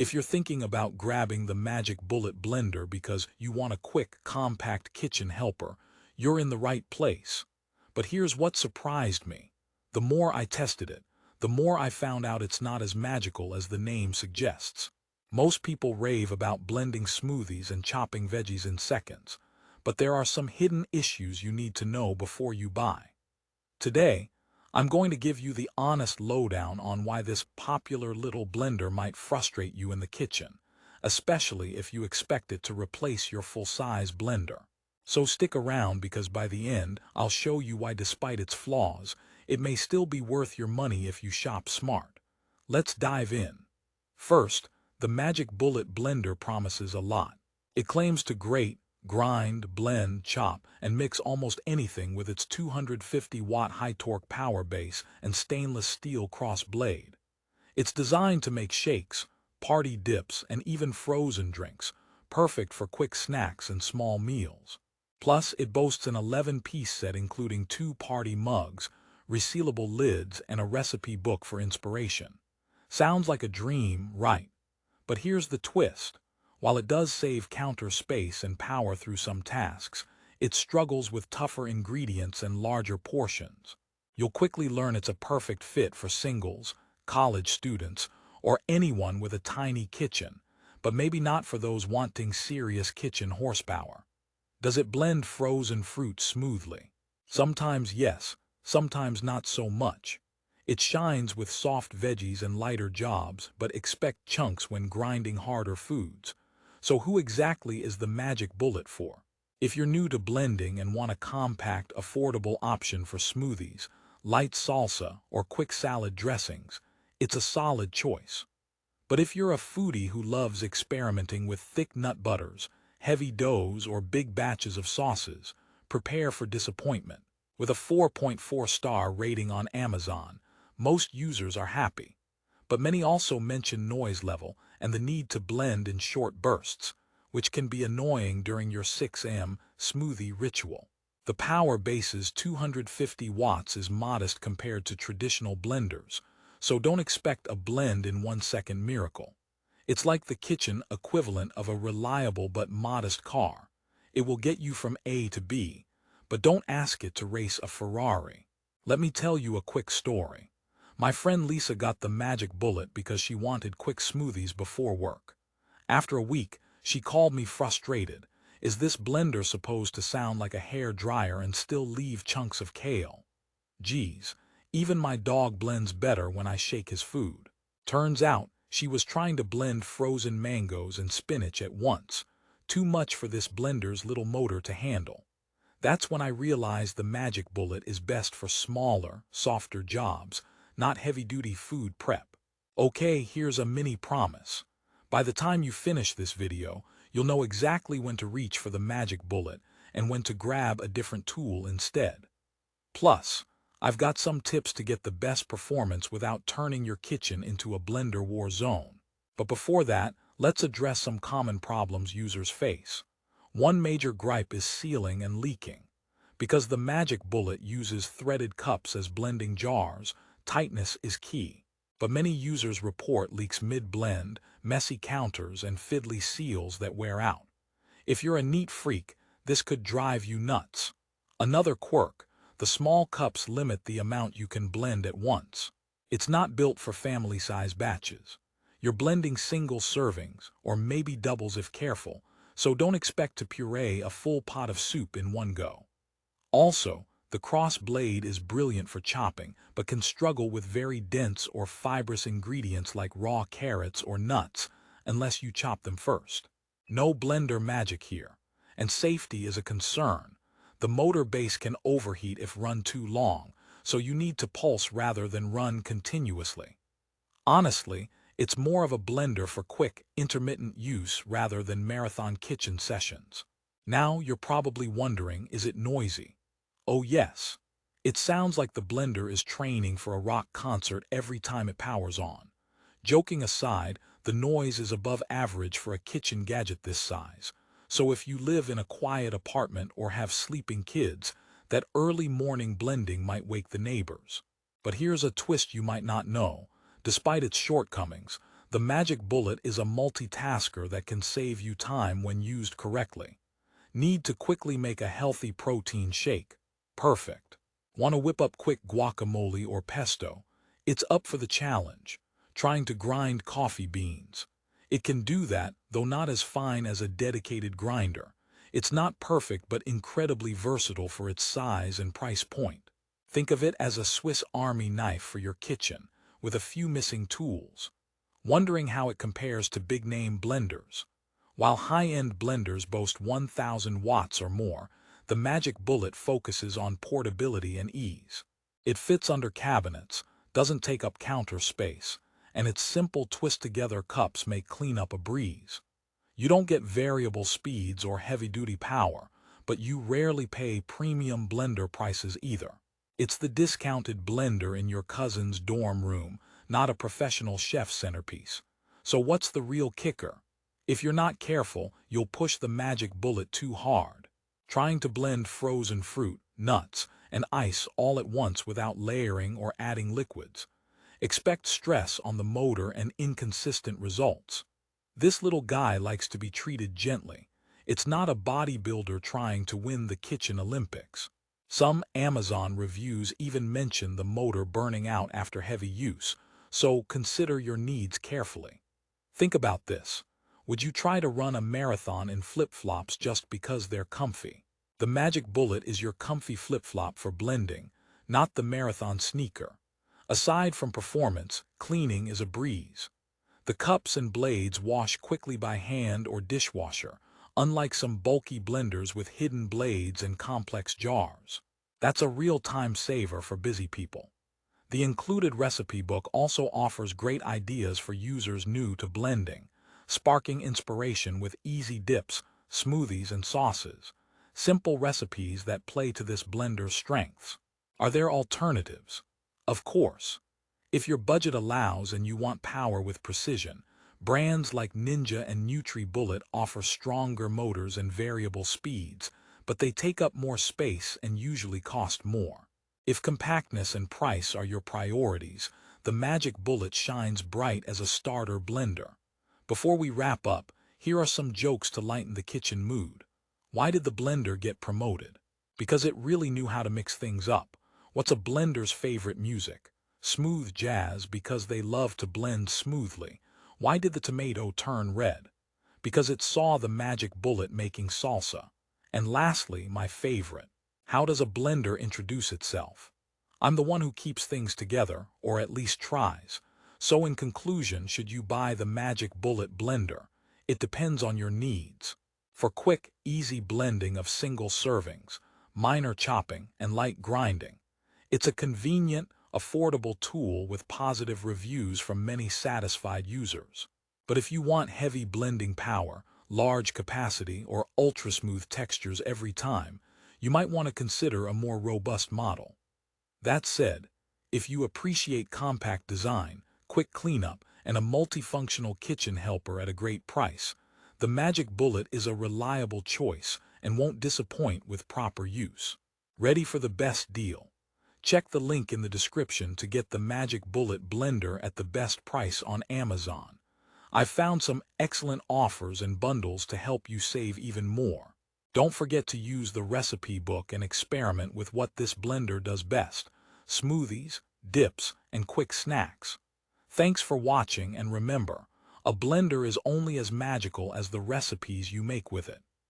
If you're thinking about grabbing the Magic Bullet blender because you want a quick, compact kitchen helper, you're in the right place. But here's what surprised me. The more I tested it, the more I found out it's not as magical as the name suggests. Most people rave about blending smoothies and chopping veggies in seconds, but there are some hidden issues you need to know before you buy. Today, I'm going to give you the honest lowdown on why this popular little blender might frustrate you in the kitchen, especially if you expect it to replace your full-size blender. So stick around because by the end, I'll show you why despite its flaws, it may still be worth your money if you shop smart. Let's dive in. First, the Magic Bullet blender promises a lot. It claims to grate, grind, blend, chop, and mix almost anything with its 250-watt high-torque power base and stainless steel cross blade. It's designed to make shakes, party dips, and even frozen drinks, perfect for quick snacks and small meals. Plus, it boasts an 11-piece set including 2 party mugs, resealable lids, and a recipe book for inspiration. Sounds like a dream, right? But here's the twist. While it does save counter space and power through some tasks, it struggles with tougher ingredients and larger portions. You'll quickly learn it's a perfect fit for singles, college students, or anyone with a tiny kitchen, but maybe not for those wanting serious kitchen horsepower. Does it blend frozen fruit smoothly? Sometimes yes, sometimes not so much. It shines with soft veggies and lighter jobs, but expect chunks when grinding harder foods. So who exactly is the Magic Bullet for? If you're new to blending and want a compact, affordable option for smoothies, light salsa, or quick salad dressings, it's a solid choice. But if you're a foodie who loves experimenting with thick nut butters, heavy doughs, or big batches of sauces, prepare for disappointment. With a 4.4-star rating on Amazon, most users are happy. But many also mention noise level and the need to blend in short bursts, which can be annoying during your 6 a.m. smoothie ritual. The power base's 250 watts is modest compared to traditional blenders, so don't expect a blend in 1 second miracle. It's like the kitchen equivalent of a reliable but modest car. It will get you from A to B, but don't ask it to race a Ferrari. Let me tell you a quick story. My friend Lisa got the Magic Bullet because she wanted quick smoothies before work. After a week, she called me frustrated. Is this blender supposed to sound like a hair dryer and still leave chunks of kale? Geez, even my dog blends better when I shake his food. Turns out, she was trying to blend frozen mangoes and spinach at once. Too much for this blender's little motor to handle. That's when I realized the Magic Bullet is best for smaller, softer jobs, not heavy-duty food prep. Okay, here's a mini promise. By the time you finish this video, you'll know exactly when to reach for the Magic Bullet and when to grab a different tool instead. Plus, I've got some tips to get the best performance without turning your kitchen into a blender war zone. But before that, let's address some common problems users face. One major gripe is sealing and leaking. Because the Magic Bullet uses threaded cups as blending jars, tightness is key. But many users report leaks mid-blend, messy counters, and fiddly seals that wear out. If you're a neat freak, this could drive you nuts. Another quirk, the small cups limit the amount you can blend at once. It's not built for family-size batches. You're blending single servings, or maybe doubles if careful, so don't expect to puree a full pot of soup in one go. Also, the cross blade is brilliant for chopping, but can struggle with very dense or fibrous ingredients like raw carrots or nuts, unless you chop them first. No blender magic here, and safety is a concern. The motor base can overheat if run too long, so you need to pulse rather than run continuously. Honestly, it's more of a blender for quick, intermittent use rather than marathon kitchen sessions. Now you're probably wondering, is it noisy? Oh yes. It sounds like the blender is training for a rock concert every time it powers on. Joking aside, the noise is above average for a kitchen gadget this size. So if you live in a quiet apartment or have sleeping kids, that early morning blending might wake the neighbors. But here's a twist you might not know. Despite its shortcomings, The Magic Bullet is a multitasker that can save you time when used correctly. Need to quickly make a healthy protein shake? Perfect. Want to whip up quick guacamole or pesto? It's up for the challenge. Trying to grind coffee beans? It can do that, though not as fine as a dedicated grinder. It's not perfect but incredibly versatile for its size and price point. Think of it as a Swiss Army knife for your kitchen, with a few missing tools. Wondering how it compares to big-name blenders? While high-end blenders boast 1,000 watts or more, the Magic Bullet focuses on portability and ease. It fits under cabinets, doesn't take up counter space, and its simple twist-together cups make cleanup a breeze. You don't get variable speeds or heavy-duty power, but you rarely pay premium blender prices either. It's the discounted blender in your cousin's dorm room, not a professional chef's centerpiece. So what's the real kicker? If you're not careful, you'll push the Magic Bullet too hard. Trying to blend frozen fruit, nuts, and ice all at once without layering or adding liquids. Expect stress on the motor and inconsistent results. This little guy likes to be treated gently. It's not a bodybuilder trying to win the kitchen Olympics. Some Amazon reviews even mention the motor burning out after heavy use, so consider your needs carefully. Think about this. Would you try to run a marathon in flip-flops just because they're comfy? The Magic Bullet is your comfy flip-flop for blending, not the marathon sneaker. Aside from performance, cleaning is a breeze. The cups and blades wash quickly by hand or dishwasher, unlike some bulky blenders with hidden blades and complex jars. That's a real time saver for busy people. The included recipe book also offers great ideas for users new to blending, sparking inspiration with easy dips, smoothies, and sauces. Simple recipes that play to this blender's strengths. Are there alternatives? Of course. If your budget allows and you want power with precision, brands like Ninja and NutriBullet offer stronger motors and variable speeds, but they take up more space and usually cost more. If compactness and price are your priorities, the Magic Bullet shines bright as a starter blender. Before we wrap up, here are some jokes to lighten the kitchen mood. Why did the blender get promoted? Because it really knew how to mix things up. What's a blender's favorite music? Smooth jazz, because they love to blend smoothly. Why did the tomato turn red? Because it saw the Magic Bullet making salsa. And lastly, my favorite. How does a blender introduce itself? I'm the one who keeps things together, or at least tries. So in conclusion, should you buy the Magic Bullet blender? It depends on your needs. For quick, easy blending of single servings, minor chopping, and light grinding, it's a convenient, affordable tool with positive reviews from many satisfied users. But if you want heavy blending power, large capacity, or ultra-smooth textures every time, you might want to consider a more robust model. That said, if you appreciate compact design, quick cleanup, and a multifunctional kitchen helper at a great price, the Magic Bullet is a reliable choice and won't disappoint with proper use. Ready for the best deal? Check the link in the description to get the Magic Bullet blender at the best price on Amazon. I've found some excellent offers and bundles to help you save even more. Don't forget to use the recipe book and experiment with what this blender does best: smoothies, dips, and quick snacks. Thanks for watching, and remember, a blender is only as magical as the recipes you make with it.